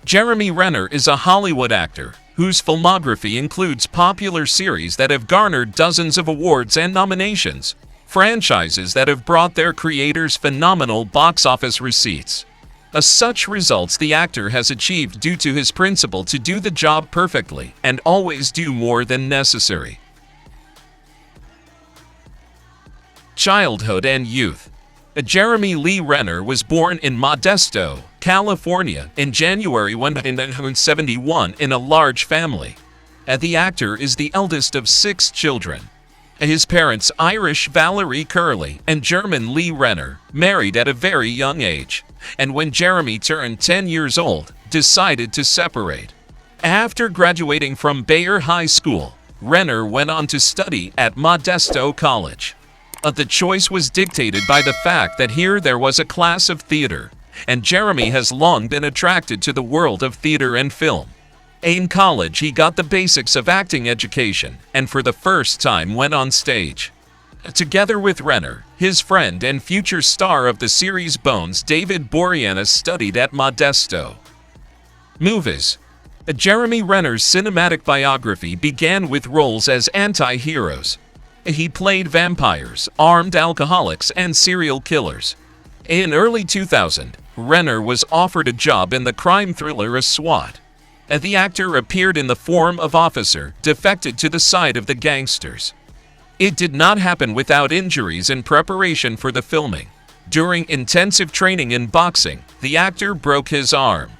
Jeremy Renner is a Hollywood actor whose filmography includes popular series that have garnered dozens of awards and nominations, franchises that have brought their creators phenomenal box office receipts. Such results the actor has achieved due to his principle to do the job perfectly and always do more than necessary. Childhood and youth. Jeremy Lee Renner was born in Modesto, California in January 1971 in a large family. The actor is the eldest of 6 children. His parents, Irish Valerie Curley and German Lee Renner, married at a very young age, and when Jeremy turned 10 years old, decided to separate. After graduating from Bayer High School, Renner went on to study at Modesto College. The choice was dictated by the fact that here there was a class of theater, and Jeremy has long been attracted to the world of theater and film. In college, he got the basics of acting education, and for the first time went on stage. Together with Renner, his friend and future star of the series Bones, David Boreanaz, studied at Modesto. Movies. Jeremy Renner's cinematic biography began with roles as anti-heroes. He played vampires, armed alcoholics, and serial killers. In early 2000, Renner was offered a job in the crime thriller SWAT. The actor appeared in the form of officer, defected to the side of the gangsters. It did not happen without injuries in preparation for the filming. During intensive training in boxing, the actor broke his arm.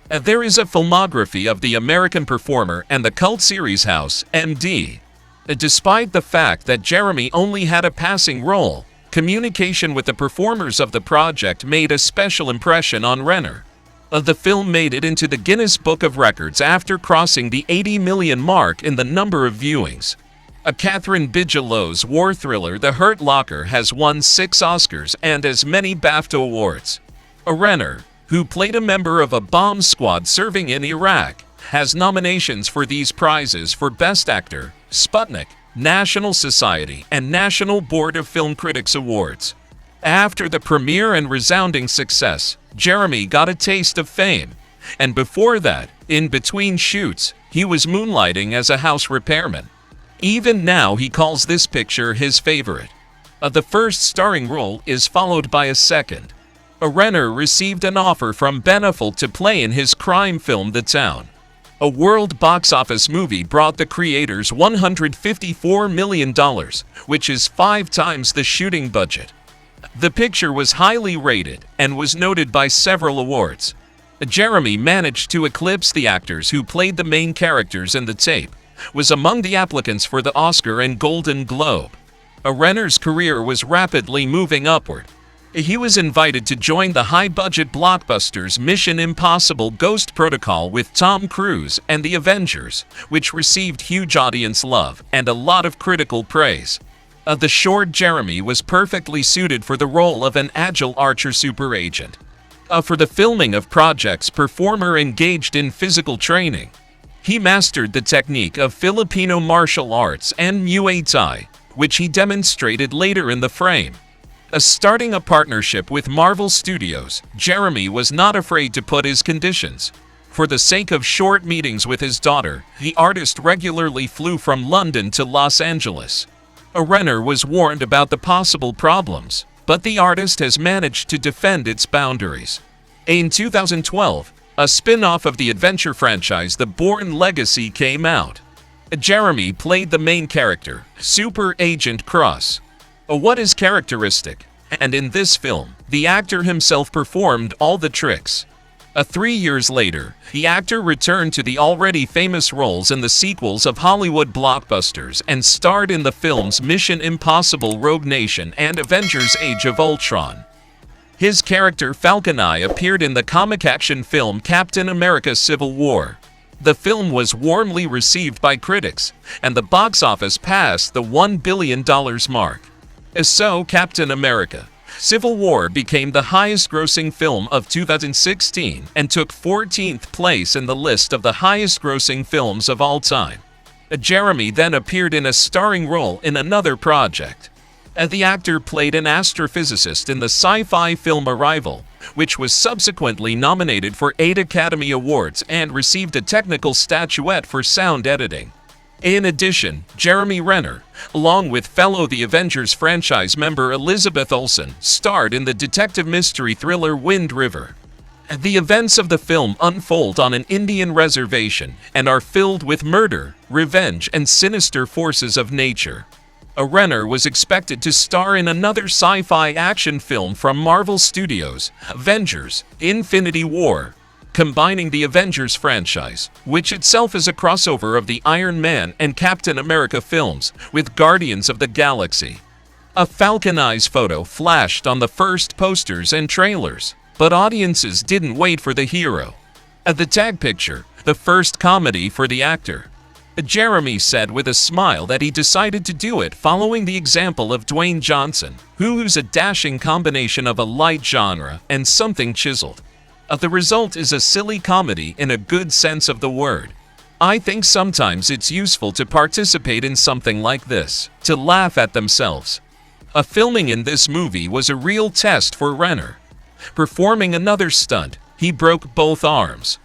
There is a filmography of the American performer and the cult series House, MD. Despite the fact that Jeremy only had a passing role, communication with the performers of the project made a special impression on Renner. The film made it into the Guinness Book of Records after crossing the 80 million mark in the number of viewings. Catherine Bigelow's war thriller The Hurt Locker has won 6 Oscars and as many BAFTA awards. Renner, who played a member of a bomb squad serving in Iraq, has nominations for these prizes for Best Actor, Sputnik, National Society, and National Board of Film Critics Awards. After the premiere and resounding success, Jeremy got a taste of fame, and before that, in between shoots, he was moonlighting as a house repairman. Even now he calls this picture his favorite. The first starring role is followed by a second. Renner received an offer from Benefield to play in his crime film The Town. A world box office movie brought the creators $154 million, which is 5 times the shooting budget. The picture was highly rated and was noted by several awards. Jeremy managed to eclipse the actors who played the main characters in the tape, was among the applicants for the Oscar and Golden Globe. Renner's career was rapidly moving upward. He was invited to join the high-budget blockbusters Mission Impossible: Ghost Protocol with Tom Cruise and The Avengers, which received huge audience love and a lot of critical praise. The short Jeremy was perfectly suited for the role of an agile archer super agent. For the filming of projects, performer engaged in physical training. He mastered the technique of Filipino martial arts and Muay Thai, which he demonstrated later in the frame. Starting a partnership with Marvel Studios, Jeremy was not afraid to put his conditions. For the sake of short meetings with his daughter, the artist regularly flew from London to Los Angeles. Renner was warned about the possible problems, but the artist has managed to defend its boundaries. In 2012, a spin-off of the adventure franchise The Bourne Legacy came out. Jeremy played the main character, Super Agent Cross. What is characteristic, and in this film, the actor himself performed all the tricks. 3 years later, the actor returned to the already famous roles in the sequels of Hollywood blockbusters and starred in the films Mission Impossible: Rogue Nation and Avengers: Age of Ultron. His character Falcon Eye appeared in the comic action film Captain America: Civil War. The film was warmly received by critics, and the box office passed the $1 billion mark. So Captain America: Civil War became the highest-grossing film of 2016 and took 14th place in the list of the highest-grossing films of all time. Jeremy then appeared in a starring role in another project. The actor played an astrophysicist in the sci-fi film Arrival, which was subsequently nominated for 8 Academy Awards and received a technical statuette for sound editing. In addition, Jeremy Renner, along with fellow The Avengers franchise member Elizabeth Olsen, starred in the detective mystery thriller Wind River. The events of the film unfold on an Indian reservation and are filled with murder, revenge, and sinister forces of nature. Renner was expected to star in another sci-fi action film from Marvel Studios, Avengers: Infinity War, combining the Avengers franchise, which itself is a crossover of the Iron Man and Captain America films, with Guardians of the Galaxy. A Falcon Eyes photo flashed on the first posters and trailers, but audiences didn't wait for the hero. The tag picture, the first comedy for the actor. Jeremy said with a smile that he decided to do it following the example of Dwayne Johnson, who's a dashing combination of a light genre and something chiseled. The result is a silly comedy in a good sense of the word. I think sometimes it's useful to participate in something like this, to laugh at themselves. Filming in this movie was a real test for Renner. Performing another stunt, he broke both arms.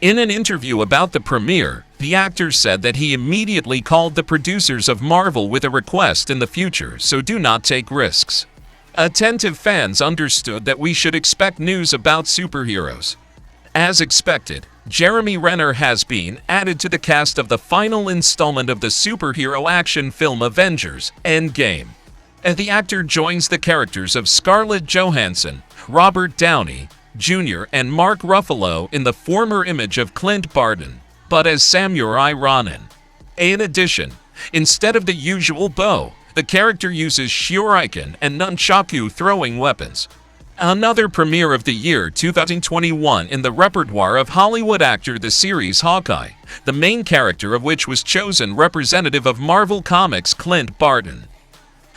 In an interview about the premiere, the actor said that he immediately called the producers of Marvel with a request in the future, so do not take risks. Attentive fans understood that we should expect news about superheroes. As expected, Jeremy Renner has been added to the cast of the final installment of the superhero action film Avengers: Endgame. The actor joins the characters of Scarlett Johansson, Robert Downey Jr., and Mark Ruffalo in the former image of Clint Barton, but as Samurai Ronin. In addition, instead of the usual bow, the character uses shuriken and nunchaku throwing weapons. Another premiere of the year 2021 in the repertoire of Hollywood actor the series Hawkeye, the main character of which was chosen representative of Marvel Comics Clint Barton.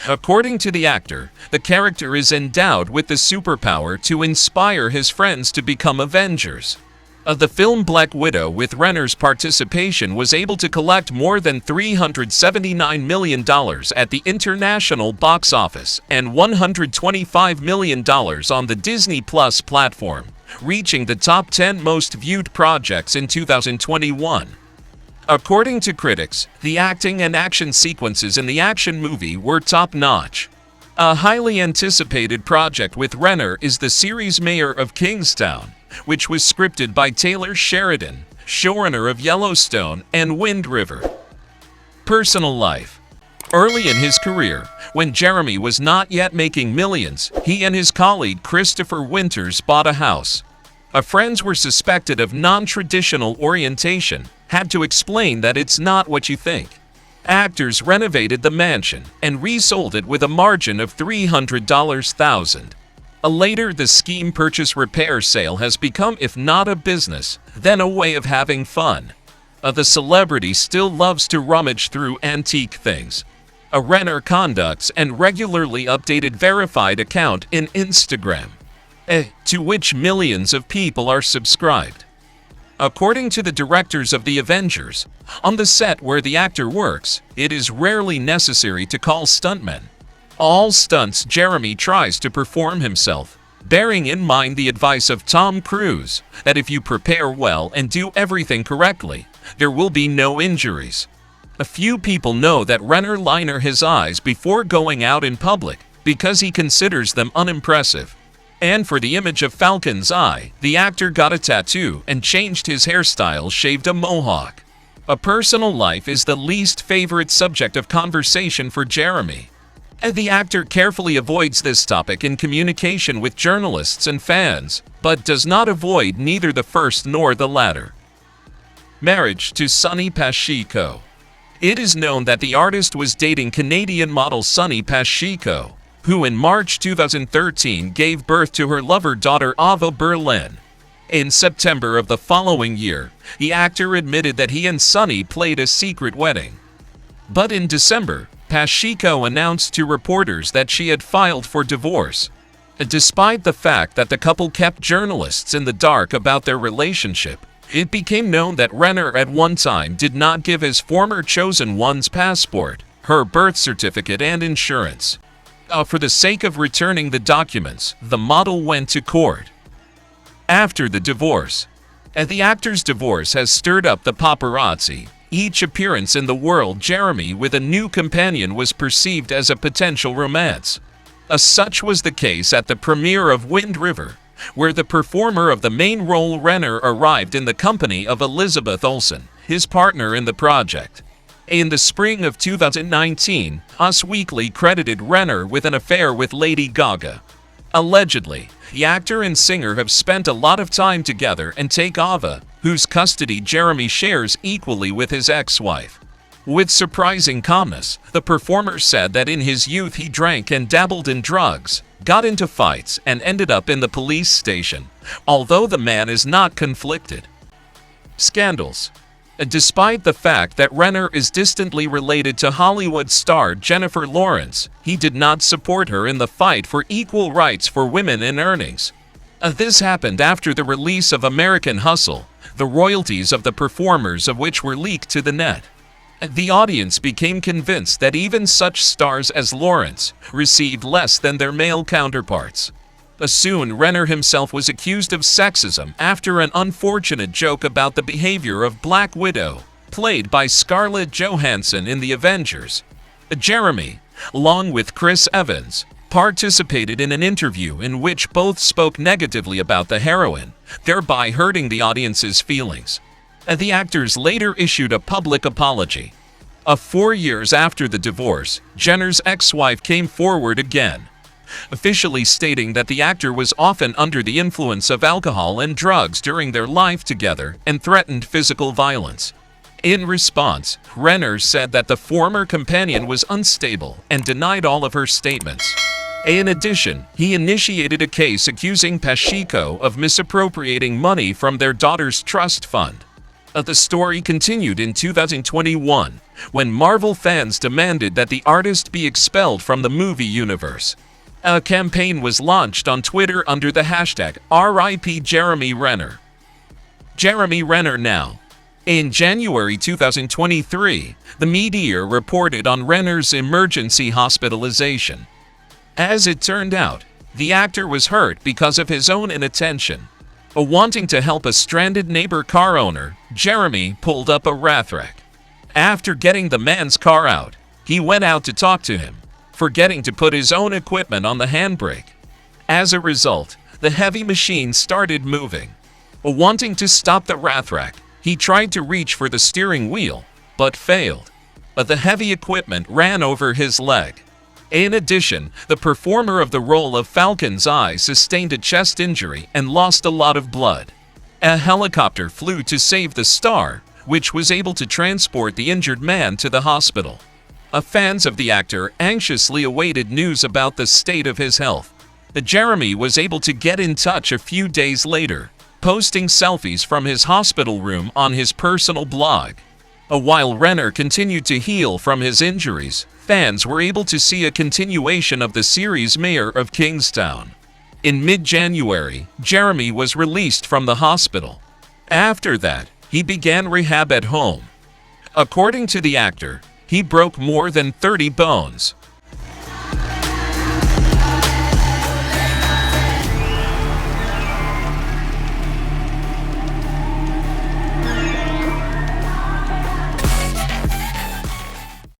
According to the actor, the character is endowed with the superpower to inspire his friends to become Avengers. The film Black Widow, with Renner's participation, was able to collect more than $379 million at the international box office and $125 million on the Disney Plus platform, reaching the top 10 most viewed projects in 2021. According to critics, the acting and action sequences in the action movie were top-notch. A highly anticipated project with Renner is the series Mayor of Kingstown, which was scripted by Taylor Sheridan, showrunner of Yellowstone and Wind River. Personal life. Early in his career, when Jeremy was not yet making millions, he and his colleague Christopher Winters bought a house. Friends were suspected of non-traditional orientation, had to explain that it's not what you think. Actors renovated the mansion and resold it with a margin of $300,000. Later, the scheme purchase repair sale has become, if not a business, then a way of having fun. The celebrity still loves to rummage through antique things. Renner conducts and regularly updated verified account in Instagram, to which millions of people are subscribed. According to the directors of The Avengers, on the set where the actor works, it is rarely necessary to call stuntmen. All stunts Jeremy tries to perform himself, bearing in mind the advice of Tom Cruise, that if you prepare well and do everything correctly, there will be no injuries. A few people know that Renner liner his eyes before going out in public, because he considers them unimpressive. And for the image of Falcon's eye, the actor got a tattoo and changed his hairstyle, shaved a mohawk. A personal life is the least favorite subject of conversation for Jeremy. The actor carefully avoids this topic in communication with journalists and fans, but does not avoid neither the first nor the latter. Marriage to Sonny Pacheco. It is known that the artist was dating Canadian model Sonny Pacheco, who in March 2013 gave birth to her lover daughter Ava Berlin. In September of the following year, the actor admitted that he and Sonny played a secret wedding. But in December, Pacheco announced to reporters that she had filed for divorce. Despite the fact that the couple kept journalists in the dark about their relationship, it became known that Renner at one time did not give his former chosen one's passport, her birth certificate, and insurance. For the sake of returning the documents, the model went to court. After the divorce. The actor's divorce has stirred up the paparazzi. Each appearance in the world Jeremy with a new companion was perceived as a potential romance. Such was the case at the premiere of Wind River, where the performer of the main role Renner arrived in the company of Elizabeth Olsen, his partner in the project. In the spring of 2019, Us Weekly credited Renner with an affair with Lady Gaga. Allegedly, the actor and singer have spent a lot of time together and take Ava, whose custody Jeremy shares equally with his ex-wife. With surprising calmness, the performer said that in his youth he drank and dabbled in drugs, got into fights, and ended up in the police station, although the man is not conflicted. Scandals. Despite the fact that Renner is distantly related to Hollywood star Jennifer Lawrence, he did not support her in the fight for equal rights for women in earnings. This happened after the release of American Hustle, the royalties of the performers of which were leaked to the net. The audience became convinced that even such stars as Lawrence received less than their male counterparts. Soon, Renner himself was accused of sexism after an unfortunate joke about the behavior of Black Widow, played by Scarlett Johansson in The Avengers. Jeremy, along with Chris Evans, participated in an interview in which both spoke negatively about the heroine, thereby hurting the audience's feelings. The actors later issued a public apology. 4 years after the divorce, Jenner's ex-wife came forward again, officially stating that the actor was often under the influence of alcohol and drugs during their life together and threatened physical violence. In response, Renner said that the former companion was unstable and denied all of her statements. In addition, he initiated a case accusing Pacheco of misappropriating money from their daughter's trust fund. The story continued in 2021, when Marvel fans demanded that the artist be expelled from the movie universe. A campaign was launched on Twitter under the hashtag RIP Jeremy Renner. Jeremy Renner now. In January 2023, the media reported on Renner's emergency hospitalization. As it turned out, the actor was hurt because of his own inattention. Wanting to help a stranded neighbor car owner, Jeremy pulled up a Rathrack. After getting the man's car out, he went out to talk to him, forgetting to put his own equipment on the handbrake. As a result, the heavy machine started moving. Wanting to stop the Rathrack, he tried to reach for the steering wheel, but failed. The heavy equipment ran over his leg. In addition, the performer of the role of Falcon's Eye sustained a chest injury and lost a lot of blood. A helicopter flew to save the star, which was able to transport the injured man to the hospital. Fans of the actor anxiously awaited news about the state of his health. Jeremy was able to get in touch a few days later, posting selfies from his hospital room on his personal blog. While Renner continued to heal from his injuries, fans were able to see a continuation of the series Mayor of Kingstown. In mid-January, Jeremy was released from the hospital. After that, he began rehab at home. According to the actor, he broke more than 30 bones.